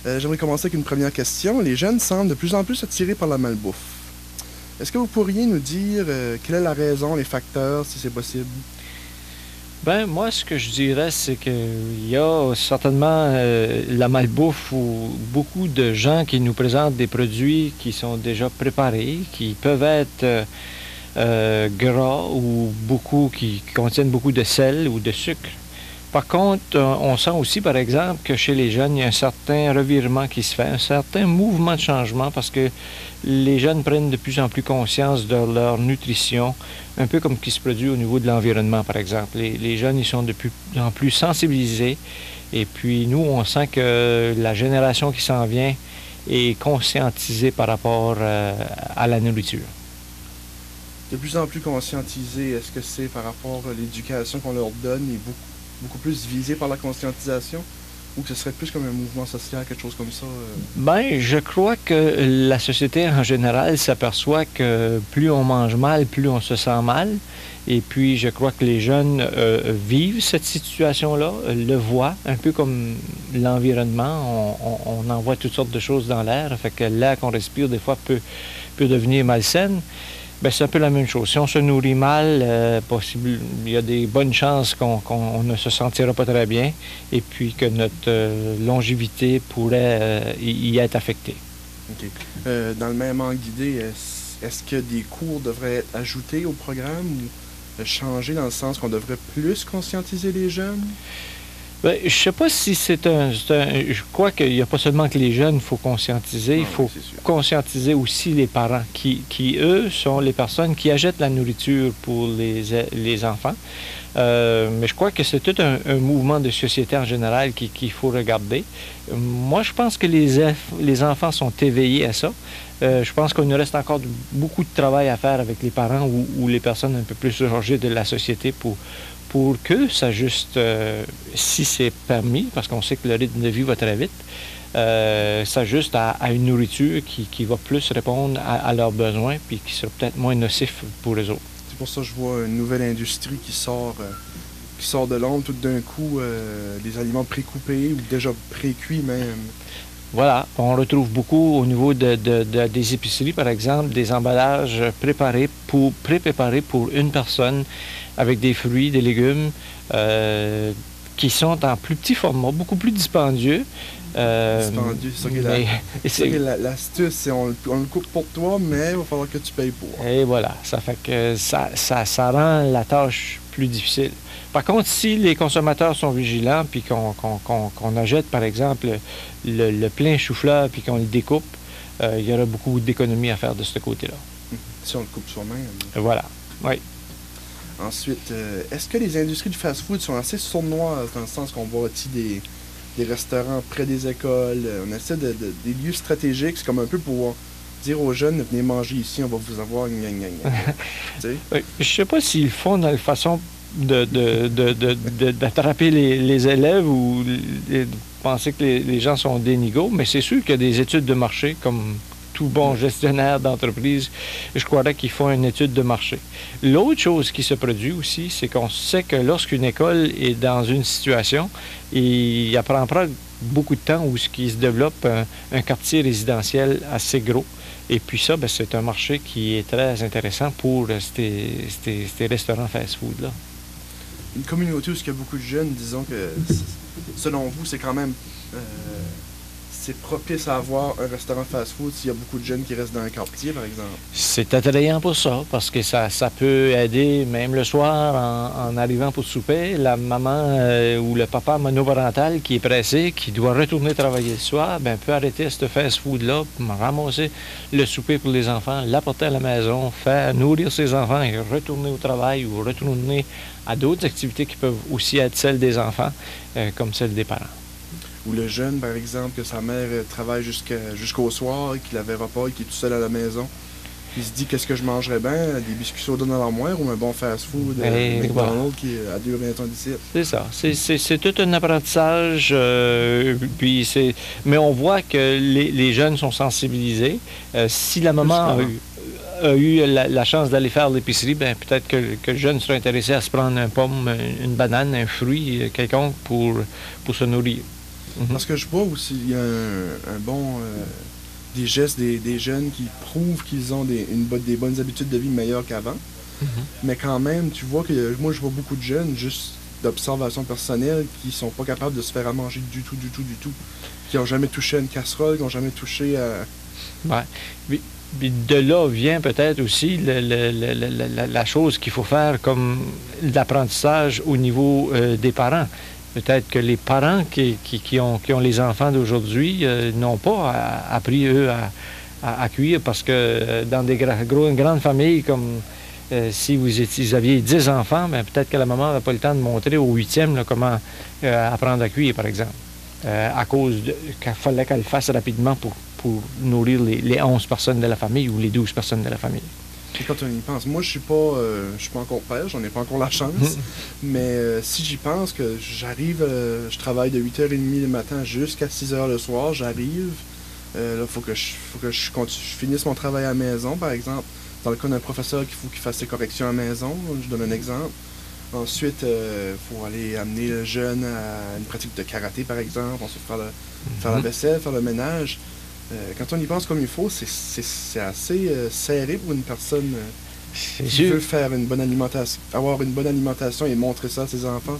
J'aimerais commencer avec une première question. Les jeunes semblent de plus en plus attirés par la malbouffe. Est-ce que vous pourriez nous dire quelle est la raison, les facteurs, si c'est possible? Ben, moi, ce que je dirais, c'est qu'il y a certainement la malbouffe ou beaucoup de gens qui nous présentent des produits qui sont déjà préparés, qui peuvent être gras ou beaucoup qui contiennent beaucoup de sel ou de sucre. Par contre, on sent aussi, par exemple, que chez les jeunes, il y a un certain revirement qui se fait, un certain mouvement de changement parce que les jeunes prennent de plus en plus conscience de leur nutrition, un peu comme ce qui se produit au niveau de l'environnement, par exemple. Les jeunes, ils sont de plus en plus sensibilisés et puis nous, on sent que la génération qui s'en vient est conscientisée par rapport à la nourriture. De plus en plus conscientisés, est-ce que c'est par rapport à l'éducation qu'on leur donne et beaucoup plus visé par la conscientisation? Ou que ce serait plus comme un mouvement social, quelque chose comme ça? Ben, je crois que la société en général s'aperçoit que plus on mange mal, plus on se sent mal. Et puis, je crois que les jeunes vivent cette situation-là, le voient, un peu comme l'environnement. On envoie toutes sortes de choses dans l'air, fait que l'air qu'on respire, des fois, peut devenir malsaine. Ben, c'est un peu la même chose. Si on se nourrit mal, il y a des bonnes chances qu'on ne se sentira pas très bien et puis que notre longévité pourrait y être affectée. OK. Dans le même angle d'idée, est-ce que des cours devraient être ajoutés au programme ou changer dans le sens qu'on devrait plus conscientiser les jeunes? Ben, je ne sais pas si je crois qu'il n'y a pas seulement que les jeunes, il faut conscientiser, il faut conscientiser aussi les parents qui, eux, sont les personnes qui achètent la nourriture pour les enfants. Mais je crois que c'est tout un mouvement de société en général qu'il faut regarder. Moi, je pense que les enfants sont éveillés à ça. Je pense qu'il nous reste encore beaucoup de travail à faire avec les parents ou les personnes un peu plus âgées de la société pour que s'ajuste, si c'est permis, parce qu'on sait que le rythme de vie va très vite, s'ajuste à une nourriture qui va plus répondre à leurs besoins puis qui sera peut-être moins nocif pour eux autres. C'est pour ça que je vois une nouvelle industrie qui sort de l'ombre tout d'un coup, des aliments précoupés ou déjà précuits même. Voilà, on retrouve beaucoup au niveau des épiceries, par exemple, des emballages pré-préparés pour une personne avec des fruits, des légumes qui sont en plus petit format, beaucoup plus dispendieux. Dispendieux, c'est ça qui est l'astuce, c'est on le coupe pour toi, mais il va falloir que tu payes pour. Et voilà, ça fait que ça rend la tâche plus difficile. Par contre, si les consommateurs sont vigilants, puis qu'on achète, par exemple, le plein chou-fleur, puis qu'on le découpe, il y aura beaucoup d'économies à faire de ce côté-là. Si on le coupe soi-même. Voilà, oui. Ensuite, est-ce que les industries du fast-food sont assez sournoises, dans le sens qu'on voit aussi des restaurants près des écoles, on essaie des lieux stratégiques, c'est comme un peu pour dire aux jeunes, venez manger ici, on va vous avoir Je sais pas s'ils font dans la façon d'attraper les élèves ou de penser que les gens sont dénigaux, mais c'est sûr qu'il y a des études de marché, comme tout bon gestionnaire d'entreprise, je croirais qu'ils font une étude de marché. L'autre chose qui se produit aussi, c'est qu'on sait que lorsqu'une école est dans une situation, il prendra beaucoup de temps où il se développe un quartier résidentiel assez gros. Et puis ça, ben, c'est un marché qui est très intéressant pour ces restaurants fast-food-là. Une communauté où il y a beaucoup de jeunes, disons que, selon vous, c'est quand même... c'est propice à avoir un restaurant fast-food s'il y a beaucoup de jeunes qui restent dans un quartier, par exemple? C'est attrayant pour ça, parce que ça peut aider, même le soir, en arrivant pour souper, la maman ou le papa monoparental qui est pressé, qui doit retourner travailler le soir, ben, peut arrêter ce fast-food-là, ramasser le souper pour les enfants, l'apporter à la maison, faire nourrir ses enfants et retourner au travail ou retourner à d'autres activités qui peuvent aussi être celles des enfants, comme celles des parents. Ou le jeune, par exemple, que sa mère travaille jusqu'au soir, qu'il ne verra pas et qu'il est tout seul à la maison. Il se dit, qu'est-ce que je mangerais bien? Des biscuits soda dans l'armoire ou un bon fast-food McDonald's voilà. Qui est à 2 rayons d'ici. C'est ça. C'est tout un apprentissage. Mais on voit que les jeunes sont sensibilisés. Si la maman a eu la chance d'aller faire l'épicerie, ben peut-être que le jeune sera intéressé à se prendre une pomme, une banane, un fruit quelconque pour se nourrir. Parce que je vois aussi, il y a un bon... des gestes des jeunes qui prouvent qu'ils ont des bonnes habitudes de vie meilleures qu'avant. Mais quand même, tu vois que moi, je vois beaucoup de jeunes, juste d'observation personnelle, qui sont pas capables de se faire à manger du tout, qui ont jamais touché à une casserole, qui ont jamais touché à... Ouais. Puis de là vient peut-être aussi la chose qu'il faut faire comme l'apprentissage au niveau des parents. Peut-être que les parents qui ont les enfants d'aujourd'hui n'ont pas appris, eux, à cuire parce que dans des grandes familles comme si vous aviez 10 enfants, bien, peut-être que la maman n'avait pas le temps de montrer au 8e là, comment apprendre à cuire, par exemple. À cause qu'il fallait qu'elle le fasse rapidement pour nourrir les 11 personnes de la famille ou les 12 personnes de la famille. Et quand on y pense, moi je suis pas encore père, j'en ai pas encore la chance, mais si j'y pense que j'arrive, je travaille de 8h30 le matin jusqu'à 6h le soir, j'arrive, là faut que je finisse mon travail à la maison, par exemple. Dans le cas d'un professeur qu'il faut qu'il fasse ses corrections à la maison, je donne un exemple. Ensuite, il faut aller amener le jeune à une pratique de karaté, par exemple, ensuite faire la vaisselle, faire le ménage. Quand on y pense comme il faut, c'est assez serré pour une personne qui veut faire une bonne alimentation, avoir une bonne alimentation et montrer ça à ses enfants.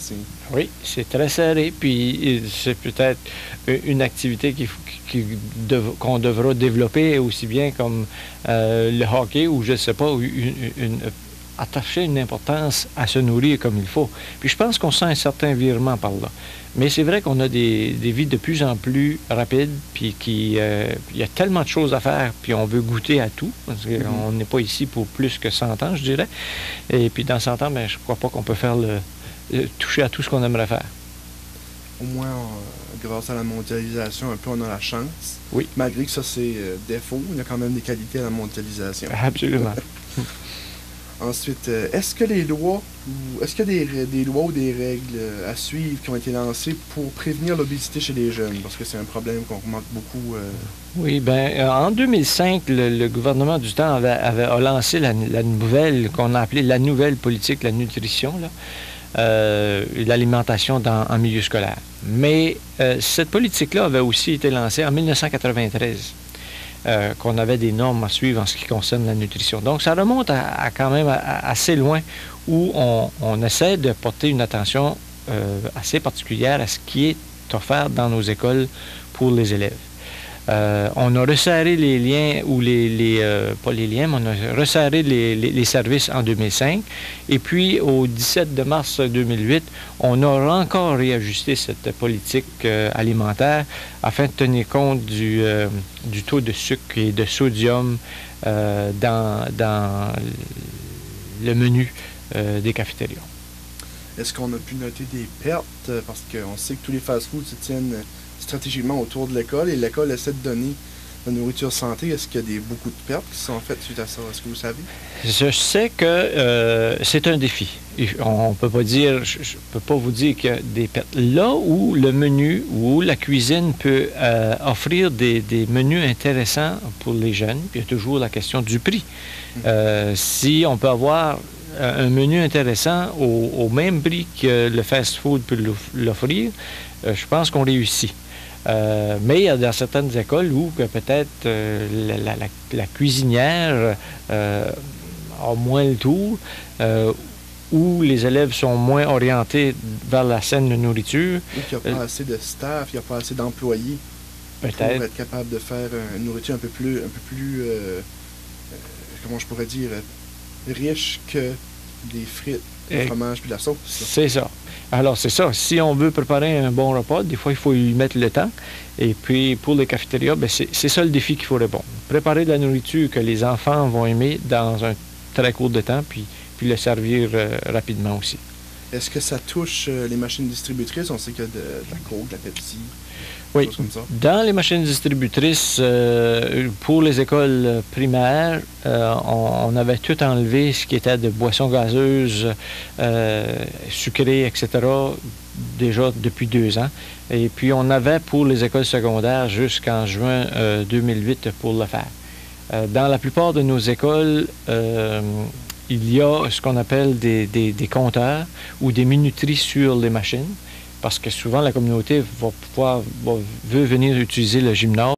Oui, c'est très serré, puis c'est peut-être une activité qu'on devra développer aussi bien comme le hockey ou je ne sais pas, attacher une importance à se nourrir comme il faut. Puis je pense qu'on sent un certain virement par là. Mais c'est vrai qu'on a des vies de plus en plus rapides, puis il y a tellement de choses à faire, puis on veut goûter à tout, parce qu'on n'est pas ici pour plus que 100 ans, je dirais. Et puis dans 100 ans, bien, je ne crois pas qu'on peut faire toucher à tout ce qu'on aimerait faire. Au moins, grâce à la mondialisation, un peu, on a la chance. Oui. Malgré que ça, c'est défaut, il y a quand même des qualités à la mondialisation. Absolument. Ensuite, est-ce qu'il y a des lois ou des règles à suivre qui ont été lancées pour prévenir l'obésité chez les jeunes? Parce que c'est un problème qu'on remarque beaucoup. Oui, bien, en 2005, le gouvernement du temps a lancé la nouvelle, qu'on a appelée la nouvelle politique de la nutrition, l'alimentation en milieu scolaire. Mais cette politique-là avait aussi été lancée en 1993. Qu'on avait des normes à suivre en ce qui concerne la nutrition. Donc, ça remonte à quand même assez loin où on essaie de porter une attention assez particulière à ce qui est offert dans nos écoles pour les élèves. On a resserré les liens, ou pas les liens, mais on a resserré les services en 2005. Et puis, au 17 de mars 2008, on a encore réajusté cette politique alimentaire afin de tenir compte du taux de sucre et de sodium dans le menu des cafétérias. Est-ce qu'on a pu noter des pertes? Parce qu'on sait que tous les fast-foods se tiennent stratégiquement autour de l'école et l'école essaie de donner la nourriture santé. Est-ce qu'il y a beaucoup de pertes qui sont faites suite à ça? Est-ce que vous savez? Je sais que c'est un défi. On peut pas dire, je peux pas vous dire qu'il y a des pertes. Là où le menu ou la cuisine peut offrir des menus intéressants pour les jeunes, puis il y a toujours la question du prix. Si on peut avoir un menu intéressant au même prix que le fast-food peut l'offrir, je pense qu'on réussit. Mais il y a dans certaines écoles où peut-être la cuisinière a moins le tour, où les élèves sont moins orientés vers la scène de nourriture. Ou qu'il n'y a pas assez de staff, il n'y a pas assez d'employés pour être capable de faire une nourriture un peu plus comment je pourrais dire, riche que des frites, du fromage puis de la sauce. C'est ça. Alors, c'est ça. Si on veut préparer un bon repas, des fois, il faut y mettre le temps. Et puis, pour les cafétérias, bien, c'est ça le défi qu'il faut répondre. Préparer de la nourriture que les enfants vont aimer dans un très court de temps, puis le servir rapidement aussi. Est-ce que ça touche les machines distributrices? On sait qu'il y a de la Coke, de la Pepsi, oui. Des choses comme ça. Dans les machines distributrices, pour les écoles primaires, on avait tout enlevé ce qui était de boissons gazeuses, sucrées, etc., déjà depuis 2 ans. Et puis, on avait pour les écoles secondaires jusqu'en juin 2008 pour le faire. Dans la plupart de nos écoles, il y a ce qu'on appelle des compteurs ou des minuteries sur les machines. parce que souvent la communauté veut venir utiliser le gymnase.